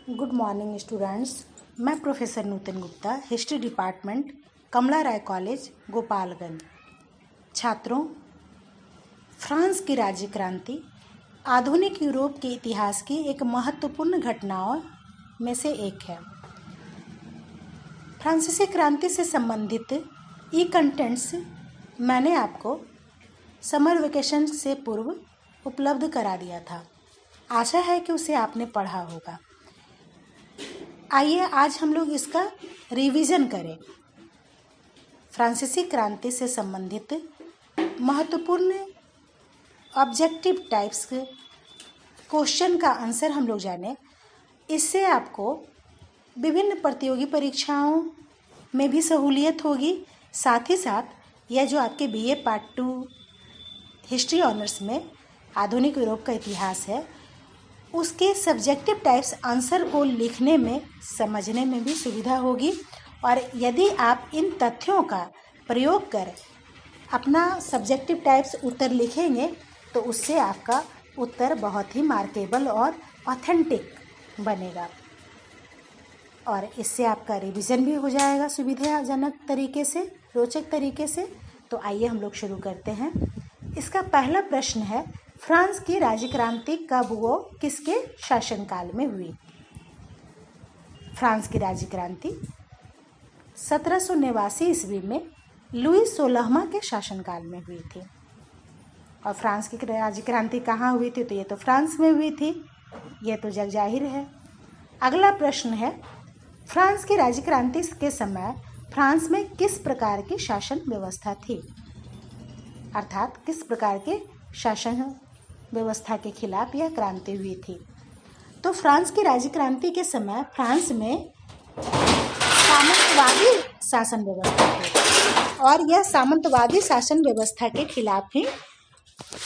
Good morning students. मैं professor नूतन Gupta, history department, कमला राय college, Gopalganj. छात्रों, France की राज्य क्रांति आधुनिक यूरोप के इतिहास की एक महत्वपूर्ण घटनाओं में से एक है। फ्रांसीसी क्रांति से संबंधित ई कंटेंट्स मैंने आपको समर वेकेशन से पूर्व उपलब्ध करा दिया था। आशा है कि उसे आपने पढ़ा होगा। आइए आज हम लोग इसका रिवीजन करें। फ्रांसीसी क्रांति से संबंधित महत्वपूर्ण ऑब्जेक्टिव टाइप्स के क्वेश्चन का आंसर हम लोग जानें। इससे आपको विभिन्न प्रतियोगी परीक्षाओं में भी सहूलियत होगी। साथ ही साथ यह जो आपके बीए पार्ट 2 हिस्ट्री ऑनर्स में आधुनिक यूरोप का इतिहास है, उसके सब्जेक्टिव टाइप्स आंसर को लिखने में, समझने में भी सुविधा होगी। और यदि आप इन तथ्यों का प्रयोग कर अपना सब्जेक्टिव टाइप्स उत्तर लिखेंगे तो उससे आपका उत्तर बहुत ही मार्केबल और ऑथेंटिक बनेगा और इससे आपका रिवीजन भी हो जाएगा सुविधाजनक तरीके से, रोचक तरीके से। तो आइए हम लोग शुरू करते हैं। इसका पहला प्रश्न है, फ्रांस की राज्य क्रांति कब वो किसके शासनकाल में हुई? फ्रांस की राज्य क्रांति 1789 ईस्वी में लुई 16वां के शासनकाल में हुई थी। और फ्रांस की राज्य क्रांति कहाँ हुई थी? तो ये तो फ्रांस में हुई थी, ये तो जग जाहिर है। अगला प्रश्न है, फ्रांस की राज्य क्रांति के समय फ्रांस में किस प्रकार की शासन व्यवस्था थी? अर्थात किस प्रकार के शासन व्यवस्था के खिलाफ यह क्रांति हुई थी? तो फ्रांस की राज्य क्रांति के समय फ्रांस में सामंतवादी शासन व्यवस्था थी और यह सामंतवादी शासन व्यवस्था के खिलाफ ही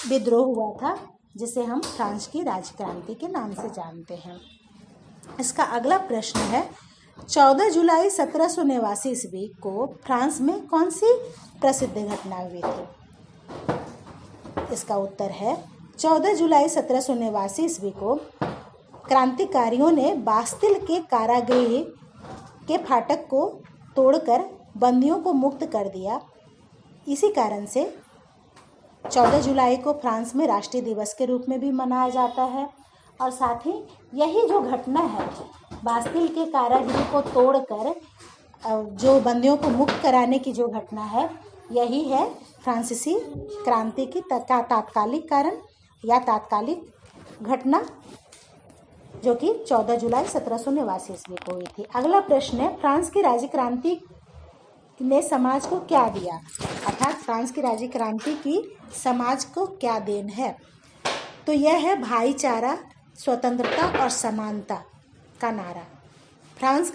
विद्रोह हुआ था, जिसे हम फ्रांस की राज्य क्रांति के नाम से जानते हैं। इसका अगला प्रश्न है, 14 जुलाई 1789 ईस्वी को फ्रांस में कौन सी प्रसिद्ध घटना हुई थी? इसका उत्तर है 14 जुलाई 1789 ईस्वी को क्रांतिकारियों ने बास्तिल के कारागृह के फाटक को तोड़कर बंदियों को मुक्त कर दिया। इसी कारण से 14 जुलाई को फ्रांस में राष्ट्रीय दिवस के रूप में भी मनाया जाता है। और साथ ही यही जो घटना है, बास्तिल के कारागृह को तोड़कर जो बंदियों को मुक्त कराने की जो घटना है, यही है फ्रांसीसी क्रांति की तात्कालिक कारण या तात्कालिक घटना, जो कि 14 जुलाई 1789 ईस्वी को हुई थी। अगला प्रश्न है, फ्रांस की राज्य क्रांति ने समाज को क्या दिया? अर्थात फ्रांस की राज्य क्रांति की समाज को क्या देन है? तो यह है भाईचारा, स्वतंत्रता और समानता का नारा। फ्रांस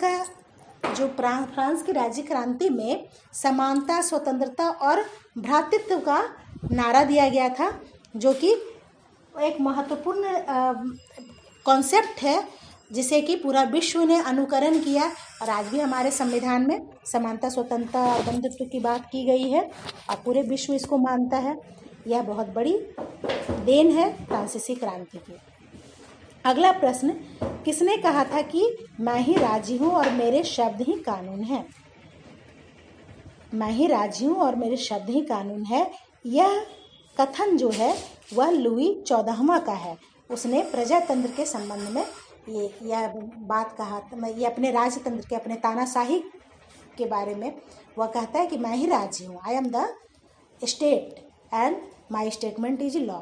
की राज्य क्रांति में समानता, स्वतंत्रता और भ्रातृत्व का नारा दिया गया था, जो कि एक महत्वपूर्ण कॉन्सेप्ट है जिसे कि पूरा विश्व ने अनुकरण किया। और आज भी हमारे संविधान में समानता, स्वतंत्रता और बंधुत्व की बात की गई है और पूरे विश्व इसको मानता है। यह बहुत बड़ी देन है फ्रांसीसी क्रांति की। अगला प्रश्न, किसने कहा था कि मैं ही राज्य हूँ और मेरे शब्द ही कानून है? मैं ही राज्य हूँ और मेरे शब्द ही कानून है, यह कथन जो है वह लुई 14वां का है। उसने प्रजातंत्र के संबंध में यह बात कहा था। ये अपने राजतंत्र के, अपने तानाशाही के बारे में वह कहता है कि मैं ही राज्य हूँ, I am the state and my statement is law.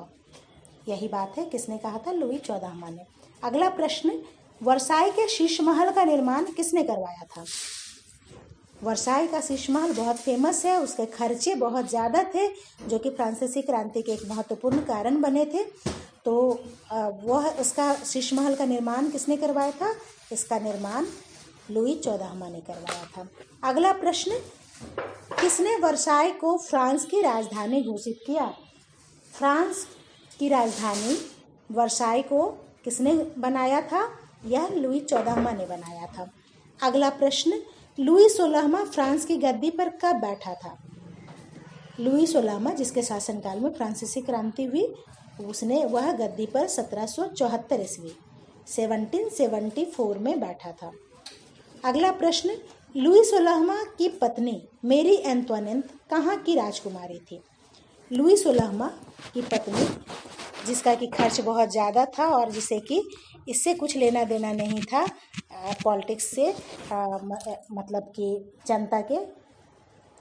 यही बात है, किसने कहा था? लुई 14वां ने। अगला प्रश्न, वर्साई के शीश महल का निर्माण किसने करवाया था? वर्साई का शीश महल बहुत फेमस है, उसके खर्चे बहुत ज़्यादा थे, जो कि फ्रांसीसी क्रांति के एक महत्वपूर्ण कारण बने थे। तो वह उसका शीश महल का निर्माण किसने करवाया था? इसका निर्माण लुई 14वां ने करवाया था। अगला प्रश्न, किसने वर्साई को फ्रांस की राजधानी घोषित किया? फ्रांस की राजधानी वर्साई को किसने बनाया था? यह लुई 14वां ने बनाया था। अगला प्रश्न, लुई 16वां फ्रांस की गद्दी पर कब बैठा था? लुई 16वां, जिसके शासनकाल में फ्रांसीसी क्रांति हुई, वह गद्दी पर 1774 ईस्वी 1774 में बैठा था। अगला प्रश्न, लुई 16वां की पत्नी मेरी एंटोनेट कहाँ की राजकुमारी थी? लुई 16वां की पत्नी, जिसका कि खर्च बहुत ज़्यादा था और जिसे कि इससे कुछ लेना देना नहीं था पॉलिटिक्स से, मतलब कि जनता के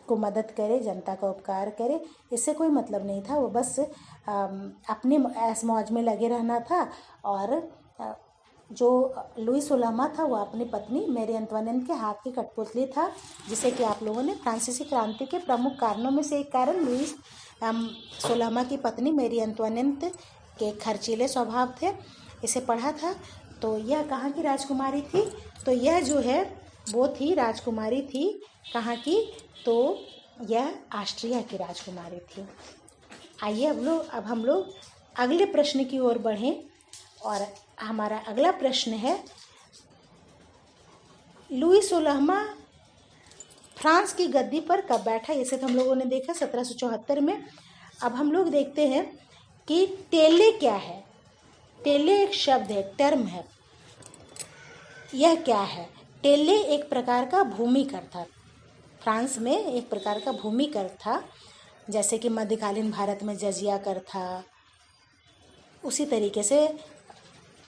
को मदद करे, जनता का उपकार करे, इससे कोई मतलब नहीं था। वो बस अपनी ऐश मौज में लगे रहना था। और जो लुई 16वां था वो अपनी पत्नी मैरी एंटोनेट के हाथ की कठपुतली था, जिसे कि आप लोगों ने फ्रांसीसी क्रांति के प्रमुख कारणों में से एक कारण लुई 16वां की पत्नी मैरी एंटोनेट के खर्चीले स्वभाव थे, इसे पढ़ा था। तो यह कहाँ की राजकुमारी थी? तो यह जो है वो थी राजकुमारी थी कहाँ की? तो यह ऑस्ट्रिया की राजकुमारी थी। आइए अब हम लोग अगले प्रश्न की ओर बढ़ें। और हमारा अगला प्रश्न है, लुई 16वां फ्रांस की गद्दी पर कब बैठा? इसे तो हम लोगों ने देखा 1774 में। अब हम लोग देखते हैं कि टेले क्या है। टेले एक शब्द है, टर्म है। यह क्या है? टेले एक प्रकार का भूमिकर था। फ्रांस में एक प्रकार का भूमिकर था, जैसे कि मध्यकालीन भारत में जजिया कर था। उसी तरीके से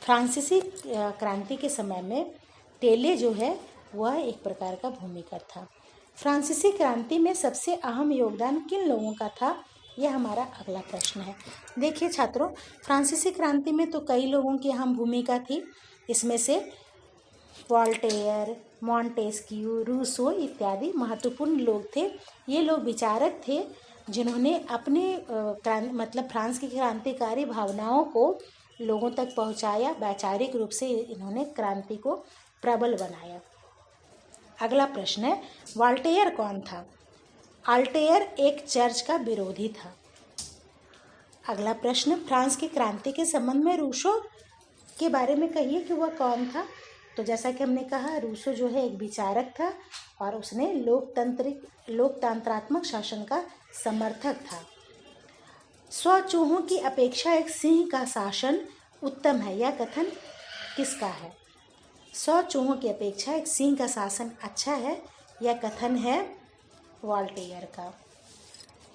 फ्रांसीसी क्रांति के समय में टेले जो है वह एक प्रकार का भूमिकर था। फ्रांसीसी क्रांति में सबसे अहम योगदान किन लोगों का था? यह हमारा अगला प्रश्न है। देखिए छात्रों, फ्रांसीसी क्रांति में तो कई लोगों की अहम भूमिका थी। इसमें से वॉल्टेयर, मॉन्टेस्क्यू, रूसो इत्यादि महत्वपूर्ण लोग थे। ये लोग विचारक थे जिन्होंने अपने मतलब फ्रांस की क्रांतिकारी भावनाओं को लोगों तक पहुंचाया। वैचारिक रूप से इन्होंने क्रांति को प्रबल बनाया। अगला प्रश्न है, वॉल्टेयर कौन था? वॉल्टेयर एक चर्च का विरोधी था। अगला प्रश्न, फ्रांस की क्रांति के संबंध में रूसो के बारे में कहिए कि वह कौन था? तो जैसा कि हमने कहा, रूसो जो है एक विचारक था और उसने लोकतंत्रात्मक शासन का समर्थक था। 100 चूहों की अपेक्षा एक सिंह का शासन उत्तम है, यह कथन किसका है? 100 चूहों की अपेक्षा एक सिंह का शासन अच्छा है, यह कथन है वॉल्टेयर का।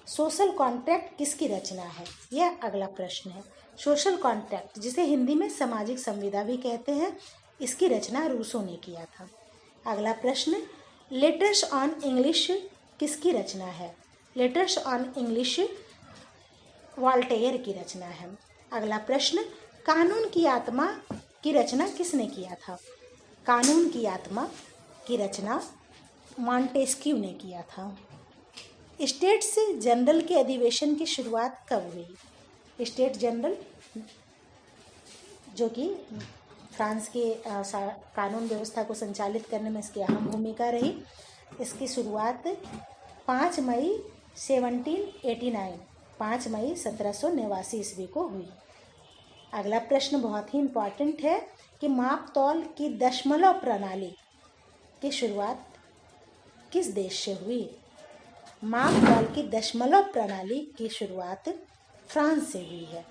सोशल कॉन्ट्रैक्ट किसकी रचना है? यह अगला प्रश्न है। सोशल कॉन्ट्रैक्ट, जिसे हिंदी में सामाजिक संविदा भी कहते हैं, इसकी रचना रूसो ने किया था। अगला प्रश्न, लेटर्स ऑन इंग्लिश किसकी रचना है? लेटर्स ऑन इंग्लिश वॉल्टेयर की रचना है। अगला प्रश्न, कानून की आत्मा की रचना किसने किया था? कानून की आत्मा की रचना मॉन्टेस्क्यू ने किया था। स्टेट्स जनरल के अधिवेशन की शुरुआत कब हुई? स्टेट जनरल जो कि फ्रांस के कानून व्यवस्था को संचालित करने में इसकी अहम भूमिका रही, इसकी शुरुआत 5 मई 1789 5 मई 1789 ईस्वी को हुई। अगला प्रश्न बहुत ही इम्पॉर्टेंट है कि माप तौल की दशमलव प्रणाली की शुरुआत किस देश से हुई? माप तौल की दशमलव प्रणाली की शुरुआत फ्रांस से हुई है।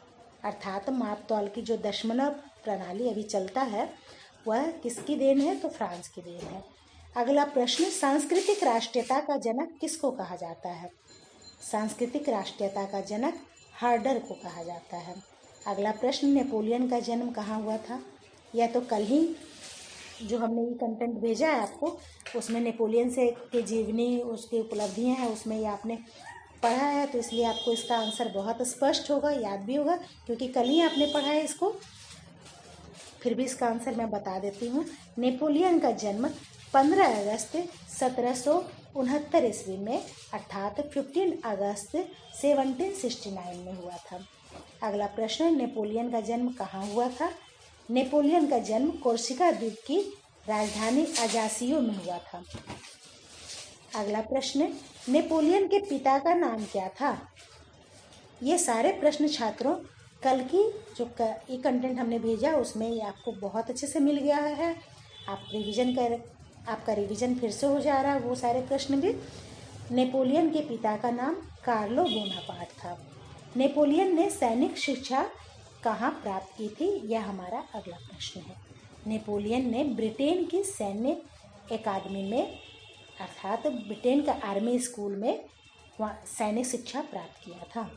अर्थात माप तौल की जो दशमलव प्रणाली अभी चलता है वह किसकी देन है? तो फ्रांस की देन है। अगला प्रश्न, सांस्कृतिक राष्ट्रीयता का जनक किसको कहा जाता है? सांस्कृतिक राष्ट्रीयता का जनक हर्डर को कहा जाता है। अगला प्रश्न, नेपोलियन का जन्म कहाँ हुआ था? यह तो कल ही जो हमने ये कंटेंट भेजा है आपको, उसमें नेपोलियन से के जीवनी, उसकी उपलब्धियां हैं, उसमें ये आपने पढ़ा है, तो इसलिए आपको इसका आंसर बहुत स्पष्ट होगा, याद भी होगा, क्योंकि कल ही आपने पढ़ा है इसको। फिर भी इसका आंसर मैं बता देती हूँ। नेपोलियन का जन्म 15 अगस्त 1769 ईस्वी में, अर्थात 15 अगस्त 1769 में हुआ था। अगला प्रश्न, नेपोलियन का जन्म कहाँ हुआ था? नेपोलियन का जन्म कोर्सिका द्वीप की राजधानी अजासियो में हुआ था। अगला प्रश्न, नेपोलियन के पिता का नाम क्या था? ये सारे प्रश्न छात्रों कल की जो ये कंटेंट हमने भेजा उसमें ये आपको बहुत अच्छे से मिल गया है। आपका रिवीजन फिर से हो जा रहा है वो सारे प्रश्न भी। नेपोलियन के पिता का नाम कार्लो बोनापार्ट था। नेपोलियन ने सैनिक शिक्षा कहाँ प्राप्त की थी? यह हमारा अगला प्रश्न है। नेपोलियन ने ब्रिटेन की सैन्य अकादमी में अर्थात ब्रिटेन का आर्मी स्कूल में वहाँ सैनिक शिक्षा प्राप्त किया था।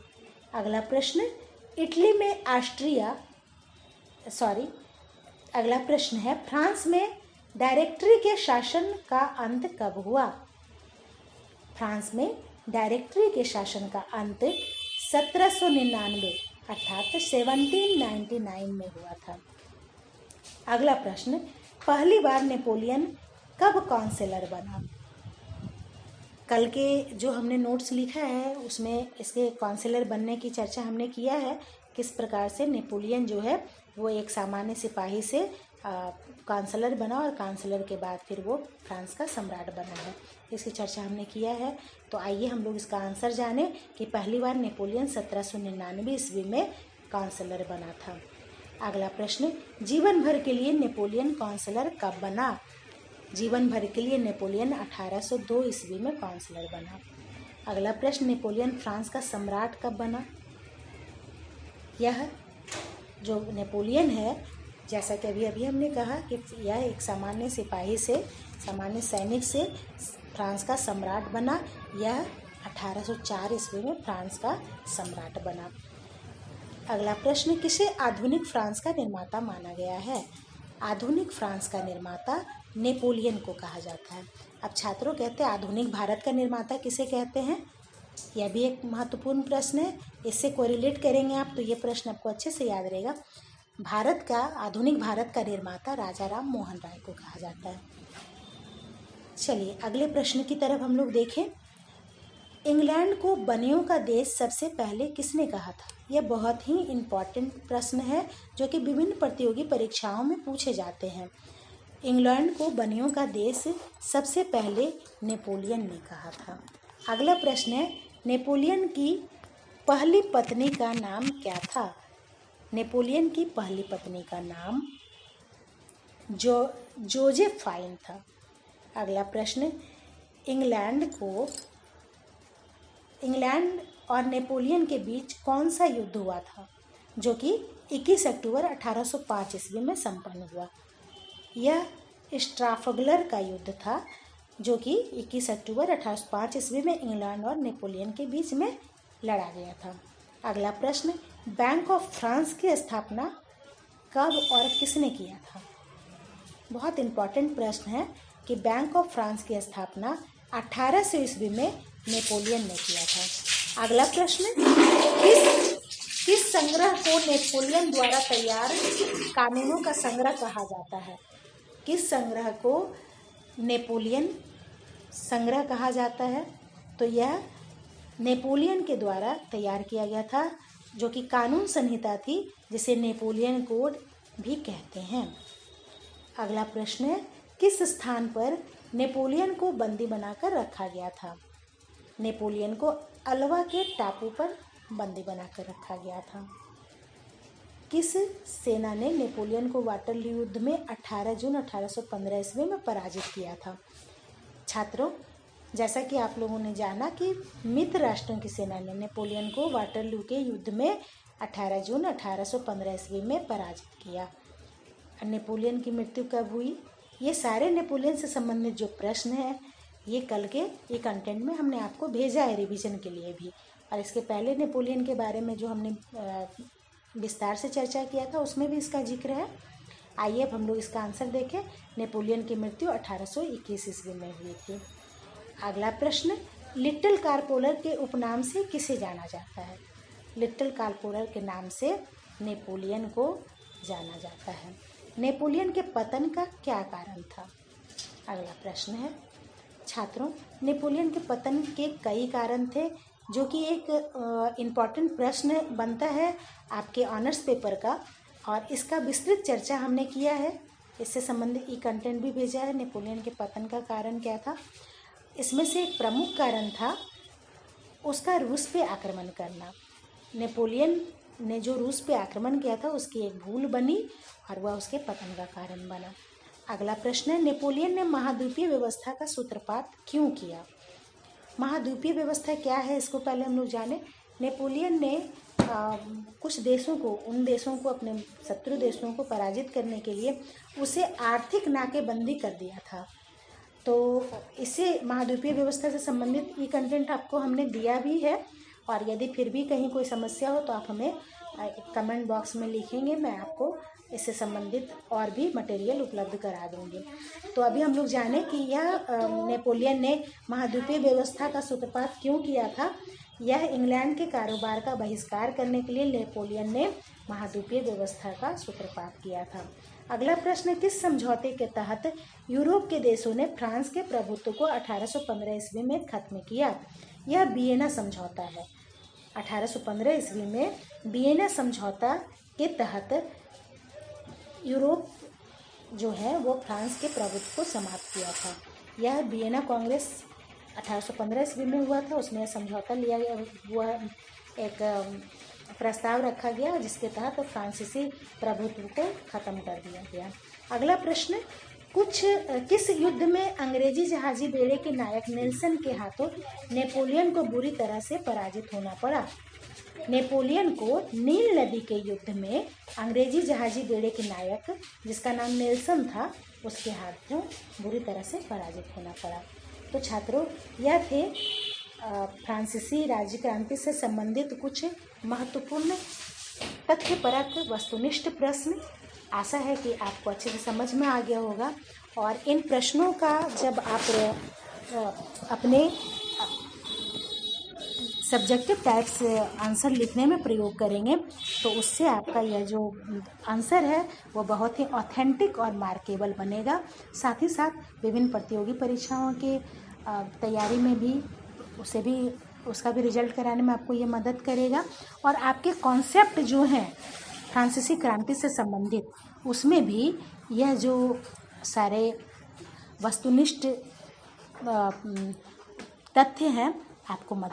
अगला प्रश्न, इटली में अगला प्रश्न है, फ्रांस में डायरेक्टरी के शासन का अंत कब हुआ? फ्रांस में डायरेक्टरी के शासन का अंत 1799 अर्थात 1799 में हुआ था। अगला प्रश्न, पहली बार नेपोलियन कब काउंसलर बना? कल के जो हमने नोट्स लिखा है उसमें इसके काउंसलर बनने की चर्चा हमने किया है, किस प्रकार से नेपोलियन जो है वो एक सामान्य सिपाही से काउंसलर बना और काउंसलर के बाद फिर वो फ्रांस का सम्राट बना है, इसकी चर्चा हमने किया है। तो आइए हम लोग इसका आंसर जाने कि पहली बार नेपोलियन 1799 ईस्वी में काउंसलर बना था। अगला प्रश्न, जीवन भर के लिए नेपोलियन काउंसलर कब बना? जीवन भर के लिए नेपोलियन 1802 ईस्वी में काउंसलर बना। अगला प्रश्न, नेपोलियन फ्रांस का सम्राट कब बना? यह जो नेपोलियन है, जैसा कि अभी हमने कहा कि यह एक सामान्य सिपाही से, सामान्य सैनिक से फ्रांस का सम्राट बना। यह 1804 ईस्वी में फ्रांस का सम्राट बना। अगला प्रश्न, किसे आधुनिक फ्रांस का निर्माता माना गया है? आधुनिक फ्रांस का निर्माता नेपोलियन को कहा जाता है। अब छात्रों कहते हैं आधुनिक भारत का निर्माता किसे कहते हैं? यह भी एक महत्वपूर्ण प्रश्न है, इससे कोरिलेट करेंगे आप तो ये प्रश्न आपको अच्छे से याद रहेगा। आधुनिक भारत का निर्माता राजा राम मोहन राय को कहा जाता है। चलिए अगले प्रश्न की तरफ हम लोग देखें। इंग्लैंड को बनियों का देश सबसे पहले किसने कहा था? यह बहुत ही इम्पॉर्टेंट प्रश्न है जो कि विभिन्न प्रतियोगी परीक्षाओं में पूछे जाते हैं। इंग्लैंड को बनियों का देश सबसे पहले नेपोलियन ने कहा था। अगला प्रश्न है, नेपोलियन की पहली पत्नी का नाम क्या था? नेपोलियन की पहली पत्नी का नाम जोजेफाइन था। अगला प्रश्न, इंग्लैंड और नेपोलियन के बीच कौन सा युद्ध हुआ था जो कि 21 अक्टूबर 1805 ईस्वी में संपन्न हुआ? यह स्ट्राफगलर का युद्ध था जो कि 21 अक्टूबर 1805 ईस्वी में इंग्लैंड और नेपोलियन के बीच में लड़ा गया था। अगला प्रश्न, बैंक ऑफ फ्रांस की स्थापना कब और किसने किया था? बहुत इम्पॉर्टेंट प्रश्न है कि बैंक ऑफ फ्रांस की स्थापना 1800 ईस्वी में नेपोलियन ने किया था। अगला प्रश्न, किस संग्रह को नेपोलियन द्वारा तैयार कानूनों का संग्रह कहा जाता है? किस संग्रह को नेपोलियन संग्रह कहा जाता है? तो यह नेपोलियन के द्वारा तैयार किया गया था जो कि कानून संहिता थी, जिसे नेपोलियन कोड भी कहते हैं। अगला प्रश्न है, किस स्थान पर नेपोलियन को बंदी बनाकर रखा गया था? नेपोलियन को अल्वा के टापू पर बंदी बनाकर रखा गया था। किस सेना ने नेपोलियन को वाटरलू युद्ध में 18 जून 1815 ईस्वी में पराजित किया था? छात्रों, जैसा कि आप लोगों ने जाना कि मित्र राष्ट्रों की सेना ने नेपोलियन को वाटरलू के युद्ध में 18 जून 1815 ईस्वी में पराजित किया। नेपोलियन की मृत्यु कब हुई? ये सारे नेपोलियन से संबंधित जो प्रश्न हैं ये कल के ये कंटेंट में हमने आपको भेजा है रिवीजन के लिए भी, और इसके पहले नेपोलियन के बारे में जो हमने विस्तार से चर्चा किया था उसमें भी इसका जिक्र है। आइए अब हम लोग इसका आंसर देखें। नेपोलियन की मृत्यु 1821 ईस्वी में हुई थी। अगला प्रश्न, लिटिल कार्पोलर के उपनाम से किसे जाना जाता है? लिटिल कार्पोलर के नाम से नेपोलियन को जाना जाता है। नेपोलियन के पतन का क्या कारण था? अगला प्रश्न है। छात्रों, नेपोलियन के पतन के कई कारण थे जो कि एक इम्पॉर्टेंट प्रश्न बनता है आपके ऑनर्स पेपर का, और इसका विस्तृत चर्चा हमने किया है। इससे संबंधित ई कंटेंट भी भेजा है। नेपोलियन के पतन का कारण क्या था? इसमें से एक प्रमुख कारण था उसका रूस पे आक्रमण करना। नेपोलियन ने जो रूस पे आक्रमण किया था उसकी एक भूल बनी और वह उसके पतन का कारण बना। अगला प्रश्न है, नेपोलियन ने महाद्वीपीय व्यवस्था का सूत्रपात क्यों किया? महाद्वीपीय व्यवस्था क्या है इसको पहले हम लोग जाने। नेपोलियन ने कुछ देशों को, उन देशों को, अपने शत्रु देशों को पराजित करने के लिए उसे आर्थिक नाकेबंदी कर दिया था। तो इसे महाद्वीपीय व्यवस्था से संबंधित ये कंटेंट आपको हमने दिया भी है, और यदि फिर भी कहीं कोई समस्या हो तो आप हमें कमेंट बॉक्स में लिखेंगे, मैं आपको इससे संबंधित और भी मटेरियल उपलब्ध करा दूंगी। तो अभी हम लोग जाने कि यह नेपोलियन ने महाद्वीपीय व्यवस्था का सूत्रपात क्यों किया था। यह इंग्लैंड के कारोबार का बहिष्कार करने के लिए नेपोलियन ने महाद्वीपीय व्यवस्था का सूत्रपात किया था। अगला प्रश्न, किस समझौते के तहत यूरोप के देशों ने फ्रांस के प्रभुत्व को 1815 ईस्वी में खत्म किया। यह वियना समझौता है। 1815 ईस्वी में वियना समझौता के तहत यूरोप जो है वो फ्रांस के प्रभुत्व को समाप्त किया था। यह वियना कांग्रेस 1815 ईस्वी में हुआ था। उसमें समझौता लिया गया, हुआ एक प्रस्ताव रखा गया जिसके तहत फ्रांसीसी प्रभुत्व को खत्म कर दिया गया। अगला प्रश्न, किस युद्ध में अंग्रेजी जहाजी बेड़े के नायक नेल्सन के हाथों नेपोलियन को बुरी तरह से पराजित होना पड़ा। नेपोलियन को नील नदी के युद्ध में अंग्रेजी जहाजी बेड़े के नायक, जिसका नाम नेल्सन था, उसके हाथों बुरी तरह से पराजित होना पड़ा। तो छात्रों, यह थे फ्रांसीसी राज्य क्रांति से संबंधित कुछ महत्वपूर्ण तथ्यपरक वस्तुनिष्ठ प्रश्न। आशा है कि आपको अच्छे से समझ में आ गया होगा, और इन प्रश्नों का जब आप अपने सब्जेक्टिव टाइप्स आंसर लिखने में प्रयोग करेंगे तो उससे आपका यह जो आंसर है वो बहुत ही ऑथेंटिक और मार्केबल बनेगा। साथ ही साथ विभिन्न प्रतियोगी परीक्षाओं के तैयारी में भी उसका भी रिजल्ट कराने में आपको ये मदद करेगा, और आपके कॉन्सेप्ट जो हैं फ्रांसीसी क्रांति से संबंधित, उसमें भी यह जो सारे वस्तुनिष्ठ तथ्य हैं आपको मदद